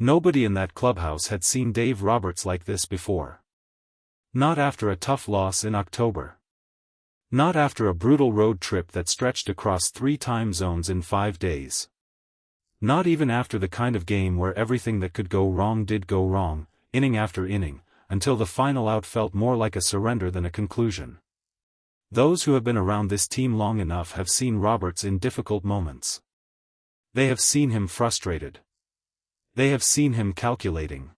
Nobody in that clubhouse had seen Dave Roberts like this before. Not after a tough loss in October. Not after a brutal road trip that stretched across 3 time zones in 5 days. Not even after the kind of game where everything that could go wrong did go wrong, inning after inning, until the final out felt more like a surrender than a conclusion. Those who have been around this team long enough have seen Roberts in difficult moments. They have seen him frustrated. They have seen him calculating.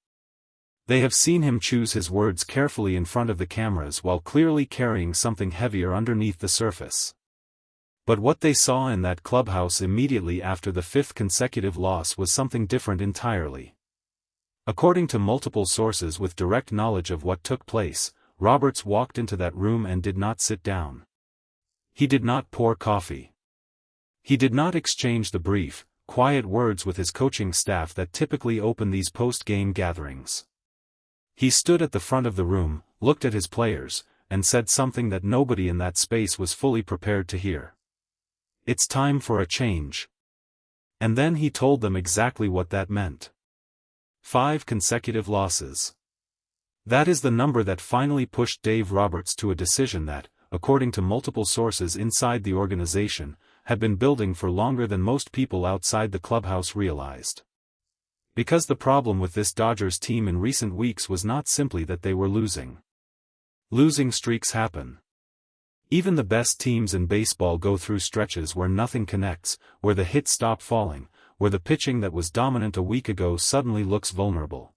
They have seen him choose his words carefully in front of the cameras while clearly carrying something heavier underneath the surface. But what they saw in that clubhouse immediately after the 5th consecutive loss was something different entirely. According to multiple sources with direct knowledge of what took place, Roberts walked into that room and did not sit down. He did not pour coffee. He did not exchange the brief, quiet words with his coaching staff that typically open these post-game gatherings. He stood at the front of the room, looked at his players, and said something that nobody in that space was fully prepared to hear. It's time for a change. And then he told them exactly what that meant. 5 consecutive losses. That is the number that finally pushed Dave Roberts to a decision that, according to multiple sources inside the organization, had been building for longer than most people outside the clubhouse realized. Because the problem with this Dodgers team in recent weeks was not simply that they were losing. Losing streaks happen. Even the best teams in baseball go through stretches where nothing connects, where the hits stop falling, where the pitching that was dominant a week ago suddenly looks vulnerable.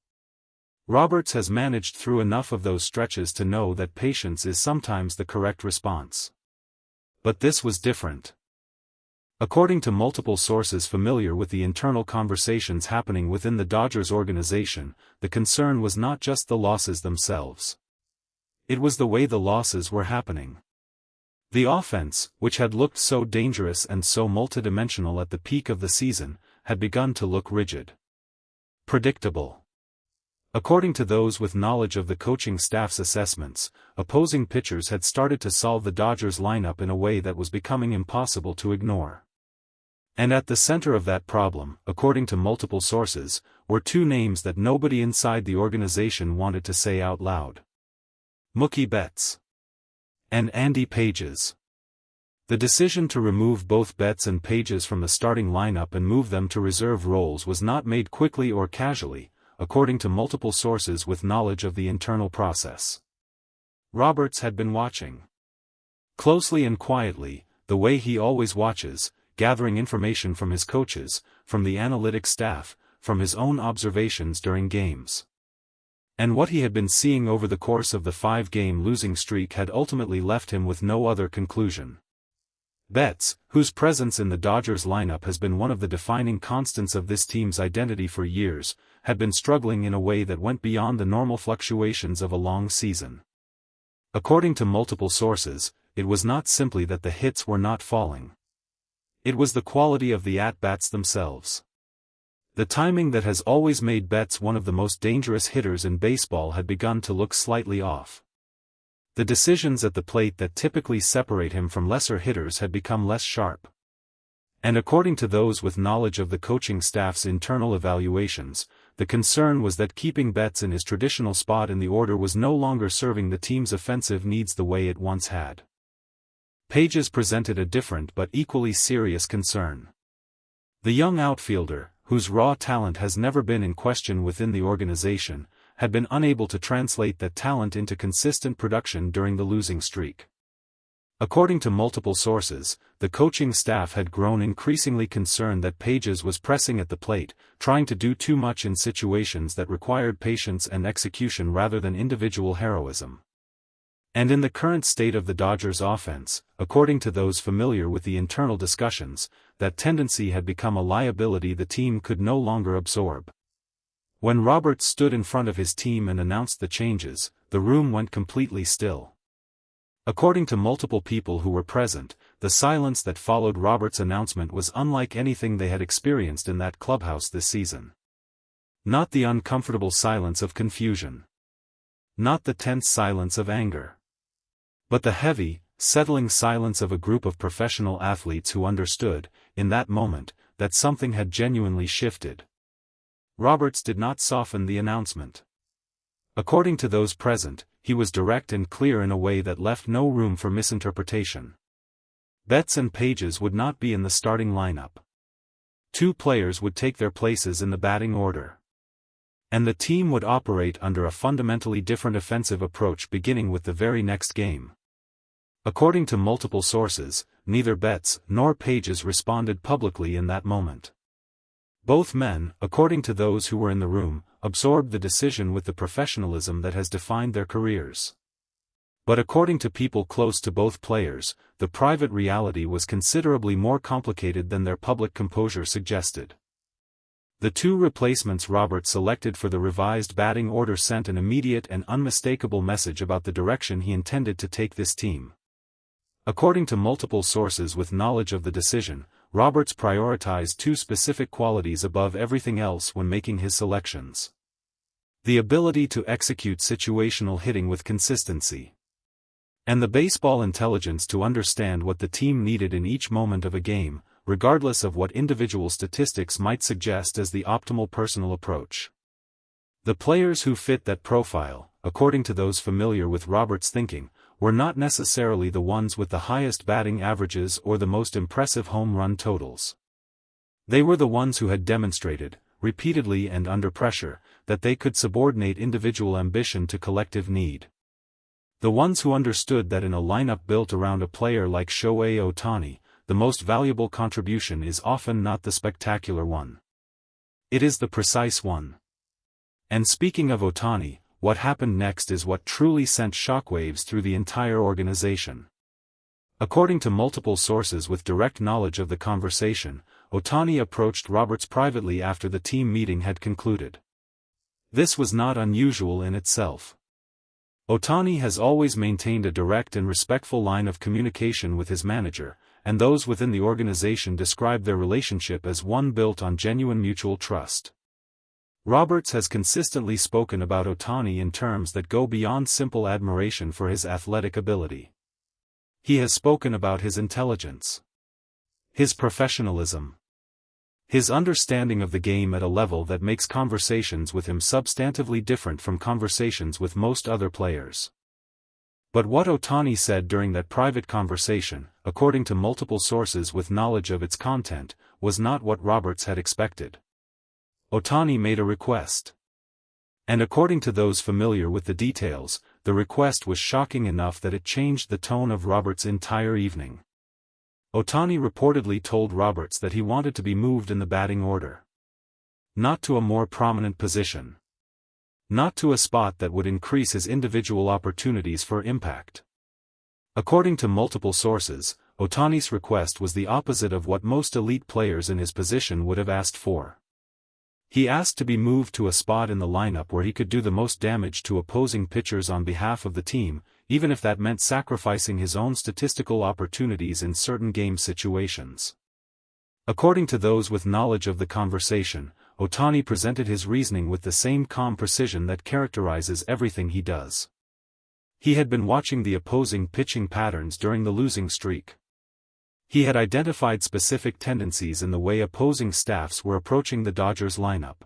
Roberts has managed through enough of those stretches to know that patience is sometimes the correct response. But this was different. According to multiple sources familiar with the internal conversations happening within the Dodgers organization, the concern was not just the losses themselves. It was the way the losses were happening. The offense, which had looked so dangerous and so multidimensional at the peak of the season, had begun to look rigid. Predictable. According to those with knowledge of the coaching staff's assessments, opposing pitchers had started to solve the Dodgers lineup in a way that was becoming impossible to ignore. And at the center of that problem, according to multiple sources, were 2 names that nobody inside the organization wanted to say out loud. Mookie Betts and Andy Pages. The decision to remove both Betts and Pages from the starting lineup and move them to reserve roles was not made quickly or casually, according to multiple sources with knowledge of the internal process. Roberts had been watching. Closely and quietly, the way he always watches, gathering information from his coaches, from the analytics staff, from his own observations during games. And what he had been seeing over the course of the 5-game losing streak had ultimately left him with no other conclusion. Betts, whose presence in the Dodgers lineup has been one of the defining constants of this team's identity for years, had been struggling in a way that went beyond the normal fluctuations of a long season. According to multiple sources, it was not simply that the hits were not falling. It was the quality of the at-bats themselves. The timing that has always made Betts one of the most dangerous hitters in baseball had begun to look slightly off. The decisions at the plate that typically separate him from lesser hitters had become less sharp. And according to those with knowledge of the coaching staff's internal evaluations, the concern was that keeping Betts in his traditional spot in the order was no longer serving the team's offensive needs the way it once had. Pages presented a different but equally serious concern. The young outfielder, whose raw talent has never been in question within the organization, had been unable to translate that talent into consistent production during the losing streak. According to multiple sources, the coaching staff had grown increasingly concerned that Pages was pressing at the plate, trying to do too much in situations that required patience and execution rather than individual heroism. And in the current state of the Dodgers offense, according to those familiar with the internal discussions, that tendency had become a liability the team could no longer absorb. When Roberts stood in front of his team and announced the changes, the room went completely still. According to multiple people who were present, the silence that followed Roberts' announcement was unlike anything they had experienced in that clubhouse this season. Not the uncomfortable silence of confusion. Not the tense silence of anger. But the heavy, settling silence of a group of professional athletes who understood, in that moment, that something had genuinely shifted. Roberts did not soften the announcement. According to those present, he was direct and clear in a way that left no room for misinterpretation. Betts and Pages would not be in the starting lineup. 2 players would take their places in the batting order. And the team would operate under a fundamentally different offensive approach beginning with the very next game. According to multiple sources, neither Betts nor Pages responded publicly in that moment. Both men, according to those who were in the room, absorbed the decision with the professionalism that has defined their careers. But according to people close to both players, the private reality was considerably more complicated than their public composure suggested. The 2 replacements Roberts selected for the revised batting order sent an immediate and unmistakable message about the direction he intended to take this team. According to multiple sources with knowledge of the decision, Roberts prioritized 2 specific qualities above everything else when making his selections. The ability to execute situational hitting with consistency. And the baseball intelligence to understand what the team needed in each moment of a game, regardless of what individual statistics might suggest as the optimal personal approach. The players who fit that profile, according to those familiar with Roberts' thinking, were not necessarily the ones with the highest batting averages or the most impressive home run totals. They were the ones who had demonstrated, repeatedly and under pressure, that they could subordinate individual ambition to collective need. The ones who understood that in a lineup built around a player like Shohei Ohtani, the most valuable contribution is often not the spectacular one. It is the precise one. And speaking of Ohtani, what happened next is what truly sent shockwaves through the entire organization. According to multiple sources with direct knowledge of the conversation, Ohtani approached Roberts privately after the team meeting had concluded. This was not unusual in itself. Ohtani has always maintained a direct and respectful line of communication with his manager, and those within the organization describe their relationship as one built on genuine mutual trust. Roberts has consistently spoken about Ohtani in terms that go beyond simple admiration for his athletic ability. He has spoken about his intelligence, his professionalism, his understanding of the game at a level that makes conversations with him substantively different from conversations with most other players. But what Ohtani said during that private conversation, according to multiple sources with knowledge of its content, was not what Roberts had expected. Ohtani made a request. And according to those familiar with the details, the request was shocking enough that it changed the tone of Roberts' entire evening. Ohtani reportedly told Roberts that he wanted to be moved in the batting order. Not to a more prominent position. Not to a spot that would increase his individual opportunities for impact. According to multiple sources, Ohtani's request was the opposite of what most elite players in his position would have asked for. He asked to be moved to a spot in the lineup where he could do the most damage to opposing pitchers on behalf of the team, even if that meant sacrificing his own statistical opportunities in certain game situations. According to those with knowledge of the conversation, Ohtani presented his reasoning with the same calm precision that characterizes everything he does. He had been watching the opposing pitching patterns during the losing streak. He had identified specific tendencies in the way opposing staffs were approaching the Dodgers lineup.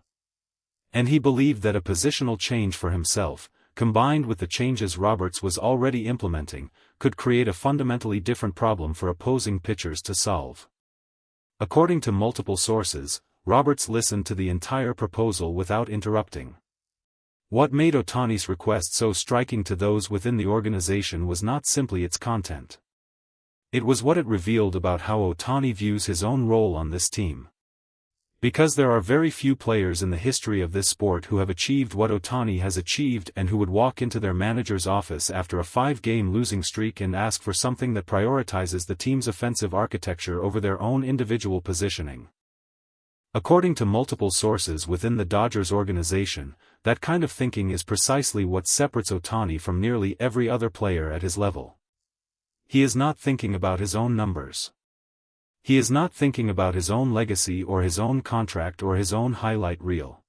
And he believed that a positional change for himself, combined with the changes Roberts was already implementing, could create a fundamentally different problem for opposing pitchers to solve. According to multiple sources, Roberts listened to the entire proposal without interrupting. What made Ohtani's request so striking to those within the organization was not simply its content. It was what it revealed about how Ohtani views his own role on this team. Because there are very few players in the history of this sport who have achieved what Ohtani has achieved and who would walk into their manager's office after a 5-game losing streak and ask for something that prioritizes the team's offensive architecture over their own individual positioning. According to multiple sources within the Dodgers organization, that kind of thinking is precisely what separates Ohtani from nearly every other player at his level. He is not thinking about his own numbers. He is not thinking about his own legacy or his own contract or his own highlight reel.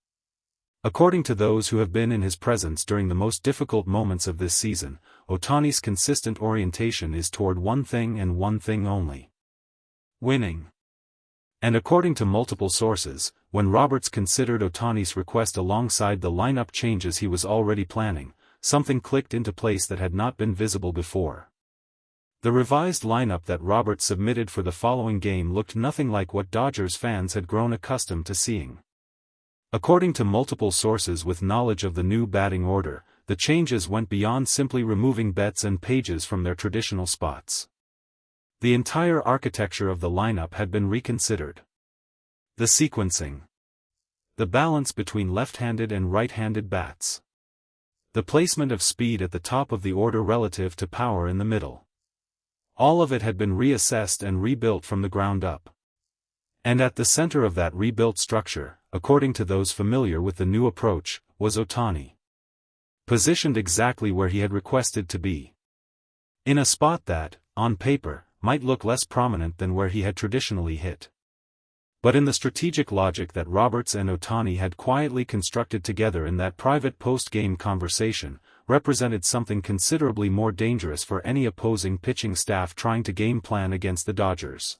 According to those who have been in his presence during the most difficult moments of this season, Ohtani's consistent orientation is toward one thing and one thing only: winning. And according to multiple sources, when Roberts considered Ohtani's request alongside the lineup changes he was already planning, something clicked into place that had not been visible before. The revised lineup that Roberts submitted for the following game looked nothing like what Dodgers fans had grown accustomed to seeing. According to multiple sources with knowledge of the new batting order, the changes went beyond simply removing Betts and Pages from their traditional spots. The entire architecture of the lineup had been reconsidered. The sequencing. The balance between left-handed and right-handed bats. The placement of speed at the top of the order relative to power in the middle. All of it had been reassessed and rebuilt from the ground up. And at the center of that rebuilt structure, according to those familiar with the new approach, was Ohtani. Positioned exactly where he had requested to be. In a spot that, on paper, might look less prominent than where he had traditionally hit. But in the strategic logic that Roberts and Ohtani had quietly constructed together in that private post-game conversation, represented something considerably more dangerous for any opposing pitching staff trying to game plan against the Dodgers.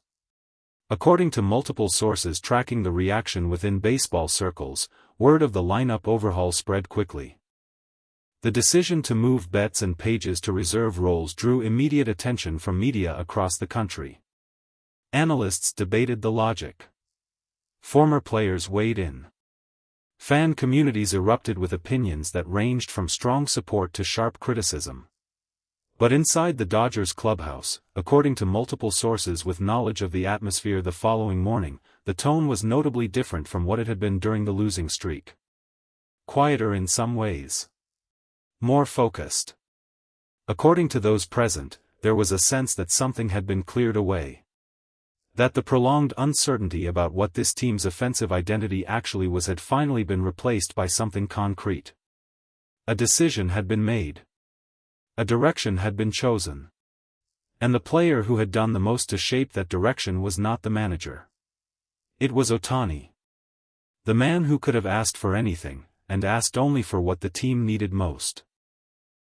According to multiple sources tracking the reaction within baseball circles, word of the lineup overhaul spread quickly. The decision to move Betts and Pages to reserve roles drew immediate attention from media across the country. Analysts debated the logic. Former players weighed in. Fan communities erupted with opinions that ranged from strong support to sharp criticism. But inside the Dodgers clubhouse, according to multiple sources with knowledge of the atmosphere the following morning, the tone was notably different from what it had been during the losing streak. Quieter in some ways. More focused. According to those present, there was a sense that something had been cleared away. That the prolonged uncertainty about what this team's offensive identity actually was had finally been replaced by something concrete. A decision had been made. A direction had been chosen. And the player who had done the most to shape that direction was not the manager. It was Ohtani. The man who could have asked for anything, and asked only for what the team needed most.